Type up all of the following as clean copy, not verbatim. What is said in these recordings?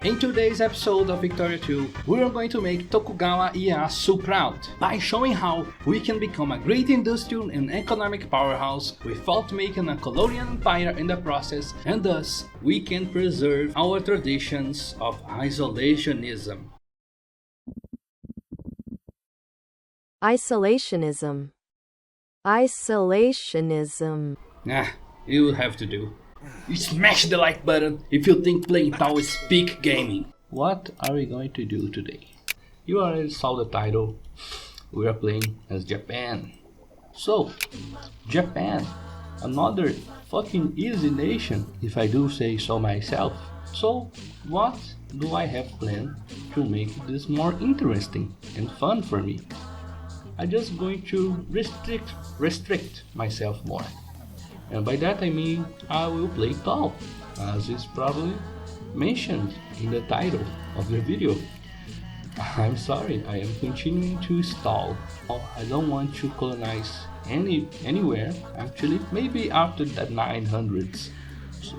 In today's episode of Victoria 2, we are going to make Tokugawa Ieyasu proud by showing how we can become a great industrial and economic powerhouse without making a colonial empire in the process, and thus we can preserve our traditions of isolationism. Isolationism. Isolationism. It will have to do. You smash the like button if you think playing Tao is peak gaming. What are we going to do today? You already saw the title. We are playing as Japan. So, Japan, another fucking easy nation, if I do say so myself. So, what do I have planned to make this more interesting and fun for me? I'm just going to restrict myself more. And by that I mean I will play Tall, as is probably mentioned in the title of the video. I'm sorry, I am continuing to stall. I don't want to colonize anywhere, actually, maybe after the 900s. So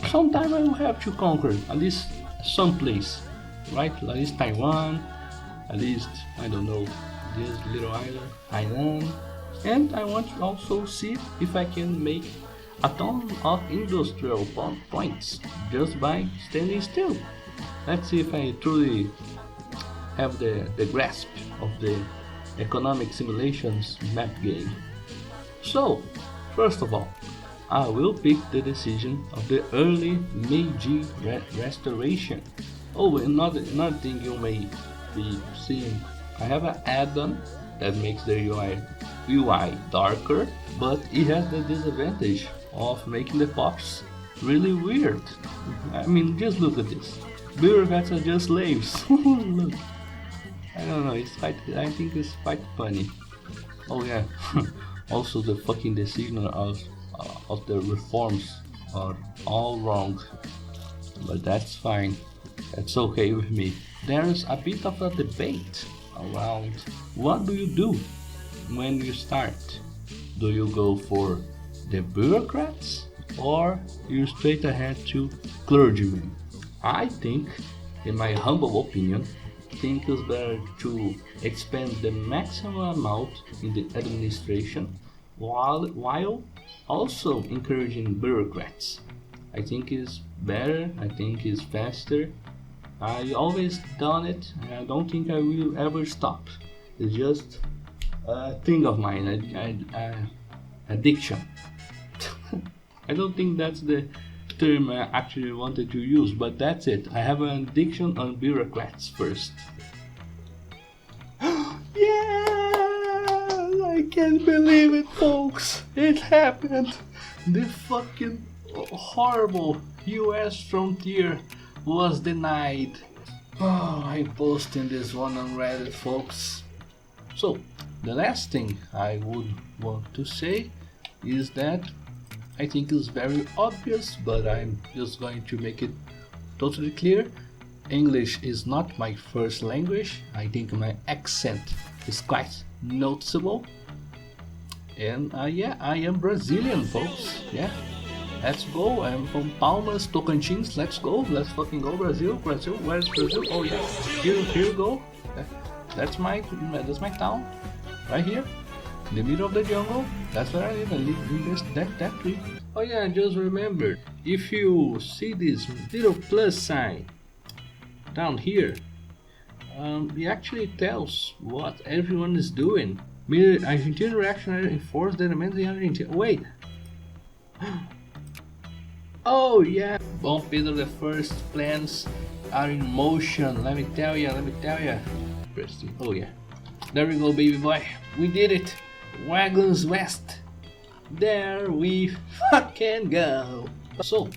sometime I will have to conquer at least some place, right? At least Taiwan, at least, I don't know, this little island, Thailand. And I want to also see if I can make a ton of industrial points just by standing still. Let's see if I truly have the grasp of the economic simulations map game. So, first of all, I will pick the decision of the early Meiji restoration. Oh, another thing you may be seeing, I have an add-on that makes the UI darker, but it has the disadvantage of making the pops really weird. I mean, just look at this. Bureaucrats are just slaves. Look. I don't know, I think it's quite funny. Oh yeah, also the fucking decision of the reforms are all wrong. But that's fine. That's okay with me. There's a bit of a debate around what do you do when you start. Do you go for the bureaucrats or you straight ahead to clergymen? I think, in my humble opinion, it's better to expand the maximum amount in the administration while also encouraging bureaucrats. I think it's better, I think it's faster. I always done it and I don't think I will ever stop. It's just a thing of mine, addiction. I don't think that's the term I actually wanted to use, but that's it. I have an addiction on bureaucrats first. Yeah! I can't believe it, folks. It happened. The fucking horrible US frontier was denied. Oh, I'm posting this one on Reddit, folks. So, the last thing I would want to say is that I think it's very obvious, but I'm just going to make it totally clear. English is not my first language. I think my accent is quite noticeable. And yeah, I am Brazilian, folks. Yeah. Let's go, I'm from Palmas, Tocantins, let's go, let's fucking go, Brazil, where's Brazil? Oh yeah, here you go, that's my town, right here, in the middle of the jungle, that's where I live in that tree. Oh yeah, just remember, if you see this little plus sign down here, it actually tells what everyone is doing. Argentine reactionary enforced the demands in Argentina, wait. Oh yeah, Dom Pedro the First plans are in motion. Let me tell ya. Oh yeah, there we go, baby boy. We did it. Wagons west. There we fucking go. So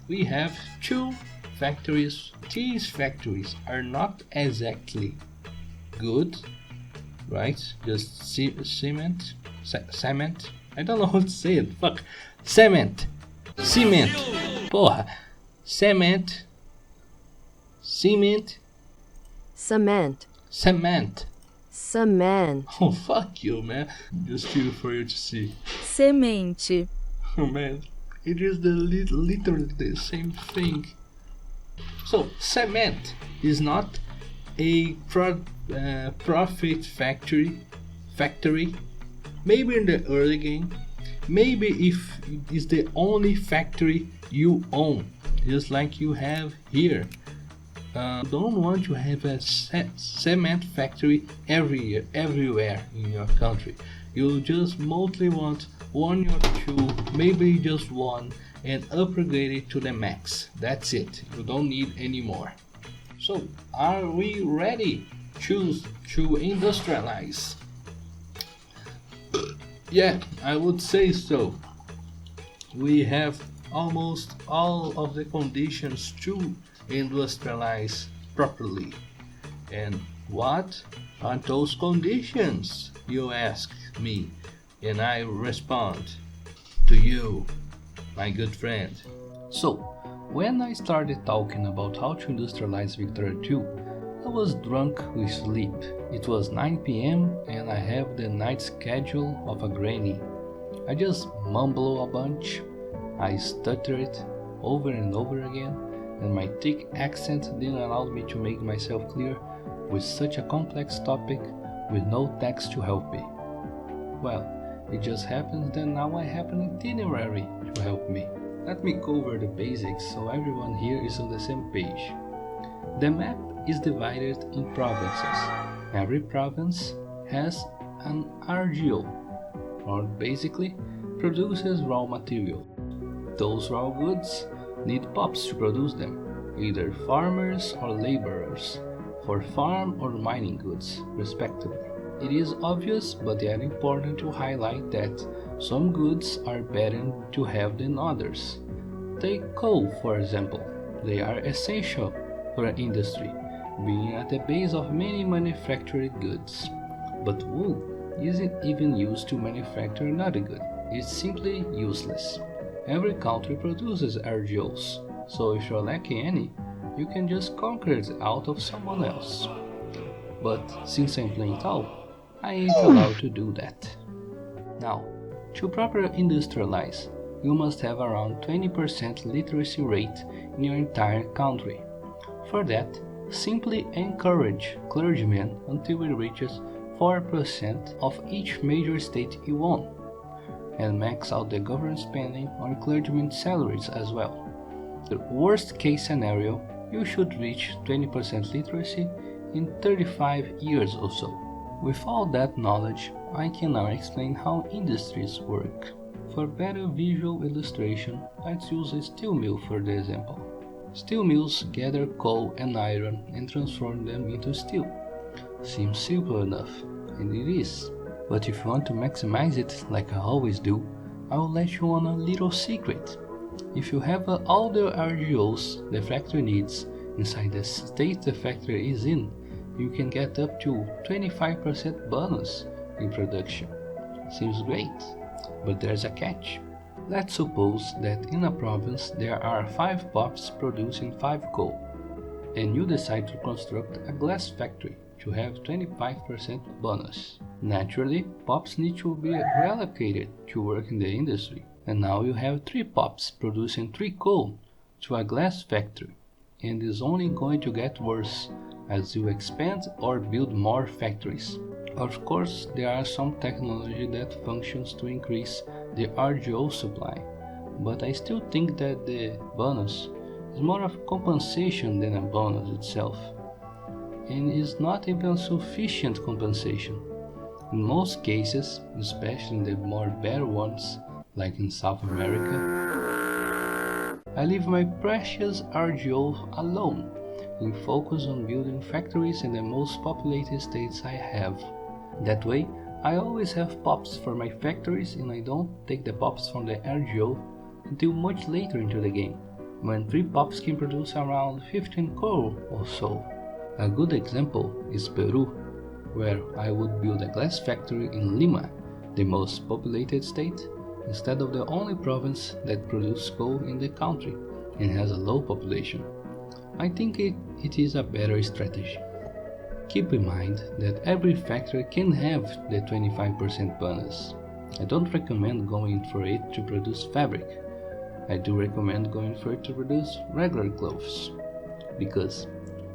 we have two factories. These factories are not exactly good, right? Just cement. I don't know how to say it. Fuck, cement. Porra. Cement. Oh, fuck you, man. Just for you to see. Semente. Oh, man. It is literally the same thing. So cement is not a profit factory. Maybe in the early game, maybe if it is the only factory you own, just like you have here. You don't want to have a cement factory everywhere in your country. You just mostly want one or two, maybe just one, and upgrade it to the max. That's it. You don't need any more. So, are we ready to industrialize? Yeah, I would say so. We have almost all of the conditions to industrialize properly. And what are those conditions, you ask me, and I respond to you, my good friend. So, when I started talking about how to industrialize Victoria II, I was drunk with sleep. It was 9 p.m. and I have the night schedule of a granny. I just mumble a bunch. I stuttered over and over again, and my thick accent didn't allow me to make myself clear with such a complex topic with no text to help me. Well, it just happens that now I have an itinerary to help me. Let me cover the basics so everyone here is on the same page. The map is divided in provinces. Every province has an RGO, or basically produces raw material. Those raw goods need POPs to produce them, either farmers or laborers, for farm or mining goods, respectively. It is obvious but yet important to highlight that some goods are better to have than others. Take coal, for example. They are essential for an industry, being at the base of many manufactured goods. But wool isn't even used to manufacture another good. It's simply useless. Every country produces RGOs, so if you're lacking any, you can just conquer it out of someone else. But since I'm playing Tau, I ain't allowed to do that. Now, to properly industrialize, you must have around 20% literacy rate in your entire country. For that, simply encourage clergymen until it reaches 4% of each major state you own, and max out the government spending on clergymen's salaries as well. The worst case scenario, you should reach 20% literacy in 35 years or so. With all that knowledge, I can now explain how industries work. For better visual illustration, let's use a steel mill for the example. Steel mills gather coal and iron and transform them into steel. Seems simple enough, and it is. But if you want to maximize it like I always do, I will let you on a little secret. If you have all the RGOs the factory needs inside the state the factory is in, you can get up to 25% bonus in production. Seems great, but there's a catch. Let's suppose that in a province there are 5 POPs producing 5 coal, and you decide to construct a glass factory to have 25% bonus. Naturally, POPs need to be relocated to work in the industry, and now you have 3 POPs producing 3 coal to a glass factory, and it's only going to get worse as you expand or build more factories. Of course, there are some technology that functions to increase the RGO supply, but I still think that the bonus is more of compensation than a bonus itself, and is not even sufficient compensation. In most cases, especially in the more better ones, like in South America, I leave my precious RGO alone and focus on building factories in the most populated states I have. That way, I always have POPs for my factories and I don't take the POPs from the RGO until much later into the game, when 3 POPs can produce around 15 coal or so. A good example is Peru, where I would build a glass factory in Lima, the most populated state, instead of the only province that produces coal in the country and has a low population. I think it is a better strategy. Keep in mind that every factory can have the 25% bonus. I don't recommend going for it to produce fabric. I do recommend going for it to produce regular clothes. because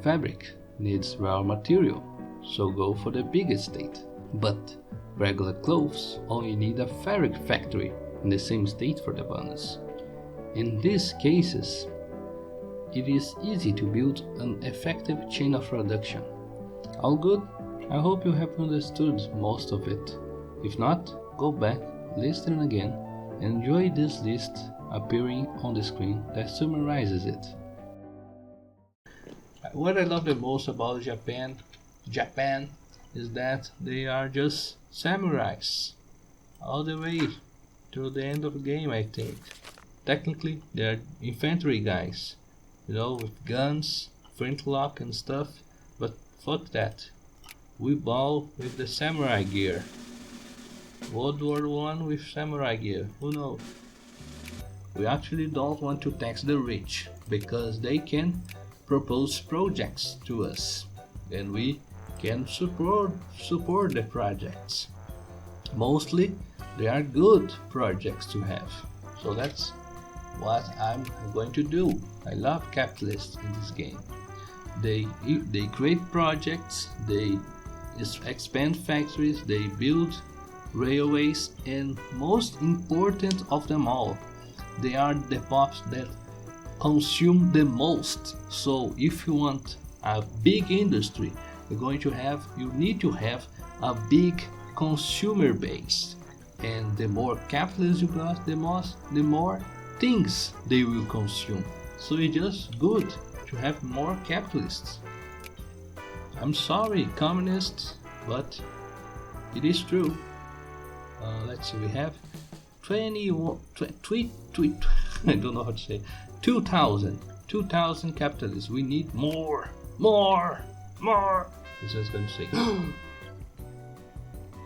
fabric needs raw material, so go for the biggest state. But regular clothes only need a fabric factory in the same state for the bonus. In these cases, it is easy to build an effective chain of production. All good? I hope you have understood most of it. If not, go back, listen again, and enjoy this list appearing on the screen that summarizes it. What I love the most about Japan is that they are just samurais all the way to the end of the game, I think. Technically, they are infantry guys, with guns, flintlock and stuff, but fuck that. We ball with the samurai gear. World War I with samurai gear, who knows? We actually don't want to tax the rich, because they can propose projects to us, and we can support the projects. Mostly, they are good projects to have, so that's what I'm going to do. I love capitalists in this game. They create projects, they expand factories, they build railways, and most important of them all, they are the pops that consume the most. So if you want a big industry, you need to have a big consumer base, and the more capitalists you got, the more things they will consume. So it's just good to have more capitalists. I'm sorry, communists, but it is true. Let's see, we have 21 I don't know how to say 2,000 capitalists. We need more. This is going to say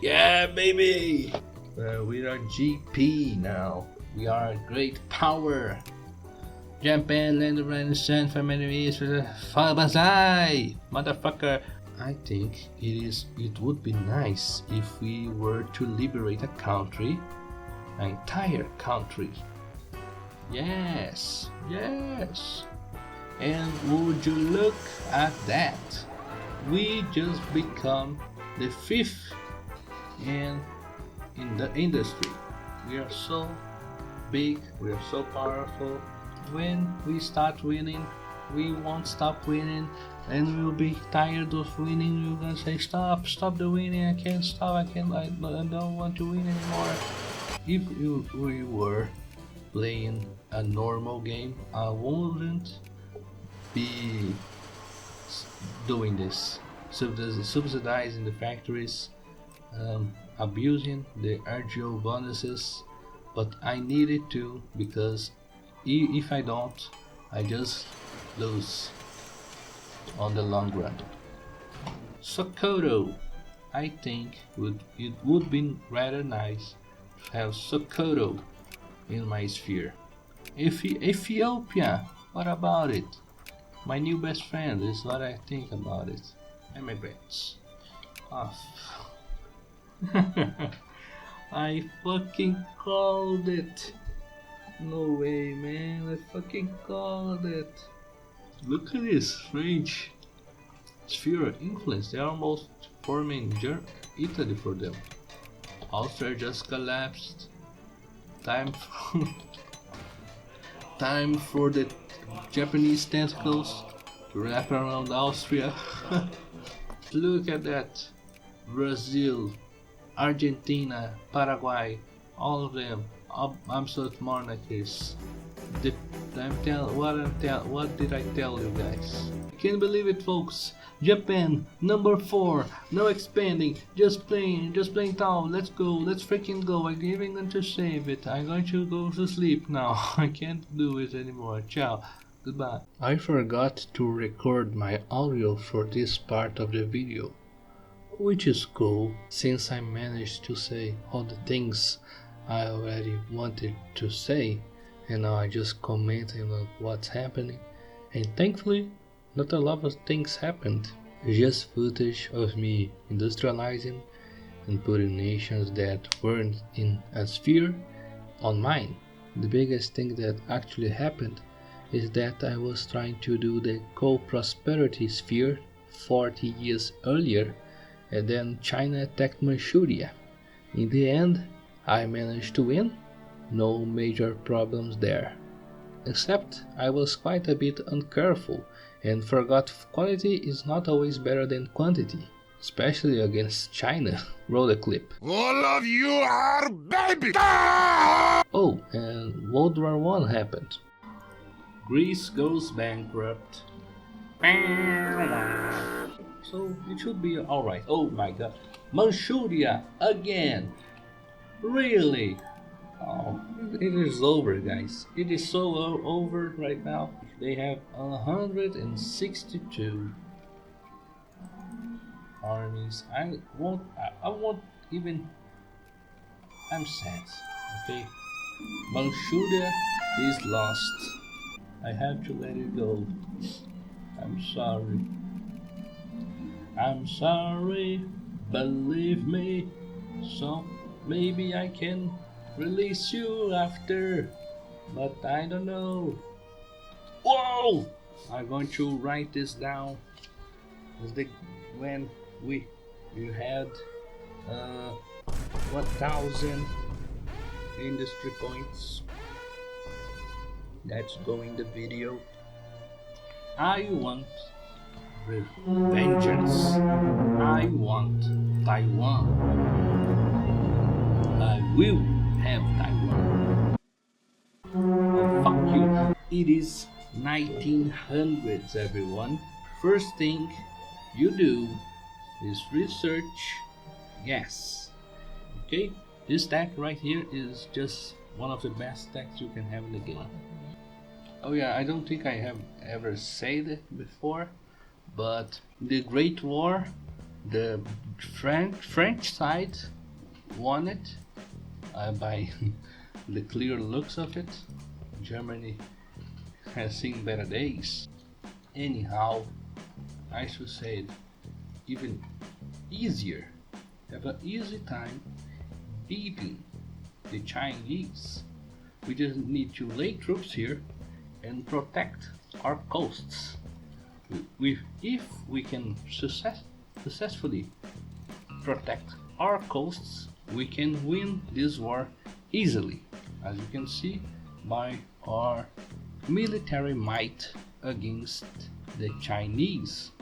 yeah, baby, we are GP now. We are a great power. Japan, land of renaissance, family is Fabazai, motherfucker. I think it would be nice if we were to liberate a country, an entire country. Yes. And would you look at that? We just become the fifth in the industry. We are so big, we are so powerful. When we start winning, we won't stop winning, and we'll be tired of winning. We're gonna say, stop the winning, I can't stop, I don't want to win anymore. If we were playing a normal game, I wouldn't be doing this, subsidizing the factories, abusing the RGO bonuses, but I needed to, because if I don't, I just lose on the long run. Sokoto, I think it would be rather nice to have Sokoto in my sphere. Ethiopia, what about it? My new best friend is what I think about it. Immigrants. I fucking called it. No way, man, I fucking called it. Look at this French sphere of influence. They're almost forming Italy for them. Austria just collapsed. Time for the Japanese tentacles to wrap around Austria. Look at that. Brazil, Argentina, Paraguay, all of them absolute monarchies. What did I tell you guys? I can't believe it, folks. Japan, number 4, no expanding, just playing town. Let's go, let's freaking go. I'm even going to save it. I'm going to go to sleep now. I can't do it anymore. Ciao, goodbye. I forgot to record my audio for this part of the video, which is cool, since I managed to say all the things I already wanted to say, and now I just commenting on what's happening, and thankfully not a lot of things happened. It's just footage of me industrializing and putting nations that weren't in a sphere on mine. The biggest thing that actually happened is that I was trying to do the co-prosperity sphere 40 years earlier, and then China attacked Manchuria. In the end, I managed to win, no major problems there. Except I was quite a bit uncareful and forgot quality is not always better than quantity, especially against China. Roll the clip. All of you are baby! Oh, and World War I happened. Greece goes bankrupt. So it should be alright. Oh my god. Manchuria again. Really? Oh, it is over, guys. It is so over right now. They have 162 armies. I won't even. I'm sad. Okay, Manchuria is lost. I have to let it go. I'm sorry. I'm sorry. Believe me. So maybe I can release you after, but I don't know. Whoa! I'm going to write this down. When you had 1,000 industry points. Let's go in the video. I want vengeance. I want Taiwan. I will have Taiwan. Oh, fuck you. It is 1900s, everyone. First thing you do is research gas. Okay, this stack right here is just one of the best stacks you can have in the game. Oh yeah, I don't think I have ever said it before, but the Great War, the French side won it by the clear looks of it. Germany has seen better days. Anyhow, I should say it even easier. Have an easy time beating the Chinese. We just need to lay troops here and protect our coasts. If we can successfully protect our coasts, we can win this war easily, as you can see by our military might against the Chinese.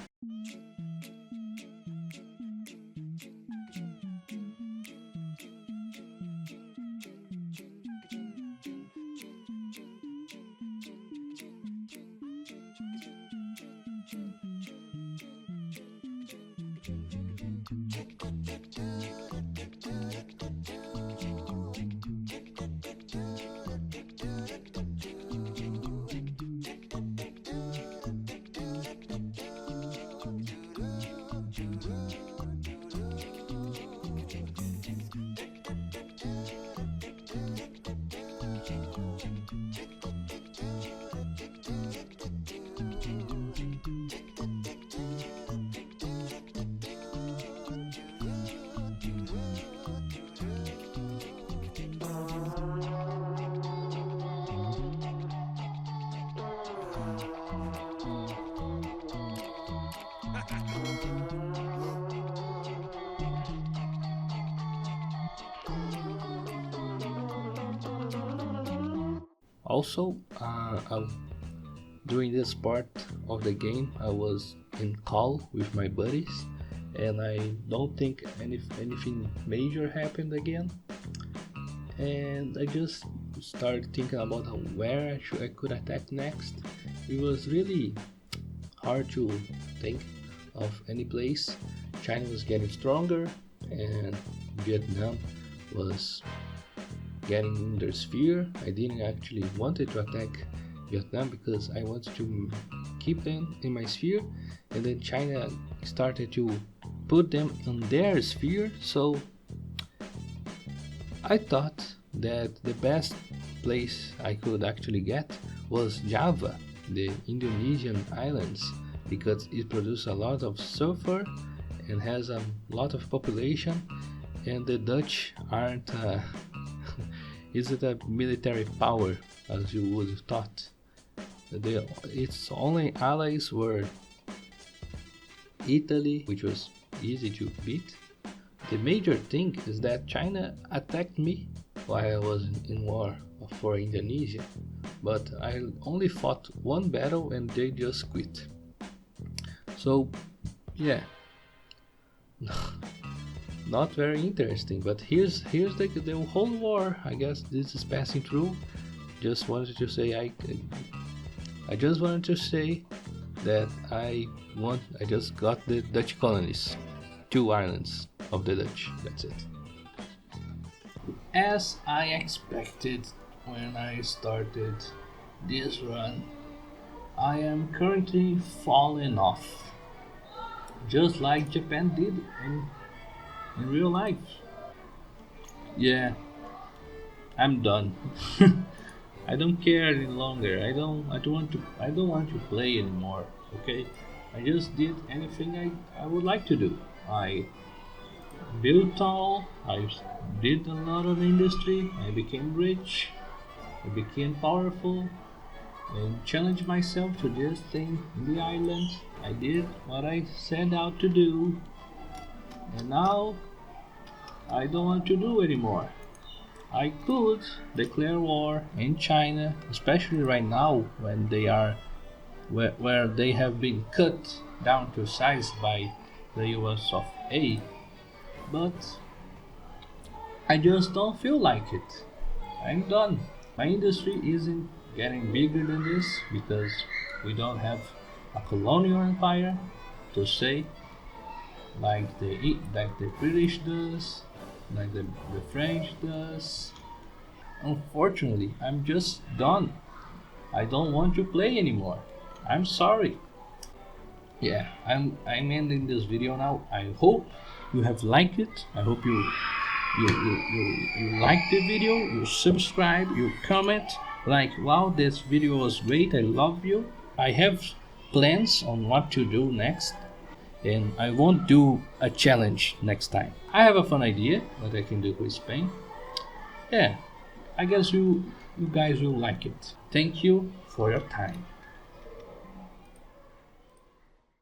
Also, during this part of the game, I was in call with my buddies, and I don't think anything major happened again. And I just started thinking about where I could attack next. It was really hard to think of any place. China was getting stronger, and Vietnam was getting in their sphere. I didn't actually wanted to attack Vietnam because I wanted to keep them in my sphere, and then China started to put them in their sphere. So I thought that the best place I could actually get was Java, the Indonesian islands, because it produces a lot of sulfur and has a lot of population, and the Dutch aren't isn't a military power as you would have thought. its only allies were Italy, which was easy to beat. The major thing is that China attacked me while I was in war for Indonesia, but I only fought one battle and they just quit. So, yeah, not very interesting. But here's the whole war. I guess this is passing through. Just wanted to say I just wanted to say that I just got the Dutch colonies, 2 islands of the Dutch. That's it. As I expected when I started this run, I am currently falling off, just like Japan did in real life. Yeah, I'm done. I don't care any longer. I don't want to play anymore. Okay, I just did anything I would like to do. I built tall. I did a lot of industry. I became rich. I became powerful. And challenged myself to just stay in the island. I did what I set out to do. And now I don't want to do anymore. I could declare war in China, especially right now when they are where they have been cut down to size by the US of A, but I just don't feel like it. I'm done. My industry isn't getting bigger than this because we don't have a colonial empire to say like the British does, like the French does. Unfortunately, I'm just done. I don't want to play anymore. I'm sorry. Yeah, I'm ending this video now. I hope you have liked it. I hope you like the video, you subscribe, you comment, like, wow, this video was great, I love you. I have plans on what to do next, and I won't do a challenge next time. I have a fun idea what I can do with Spain. Yeah, I guess you guys will like it. Thank you for your time.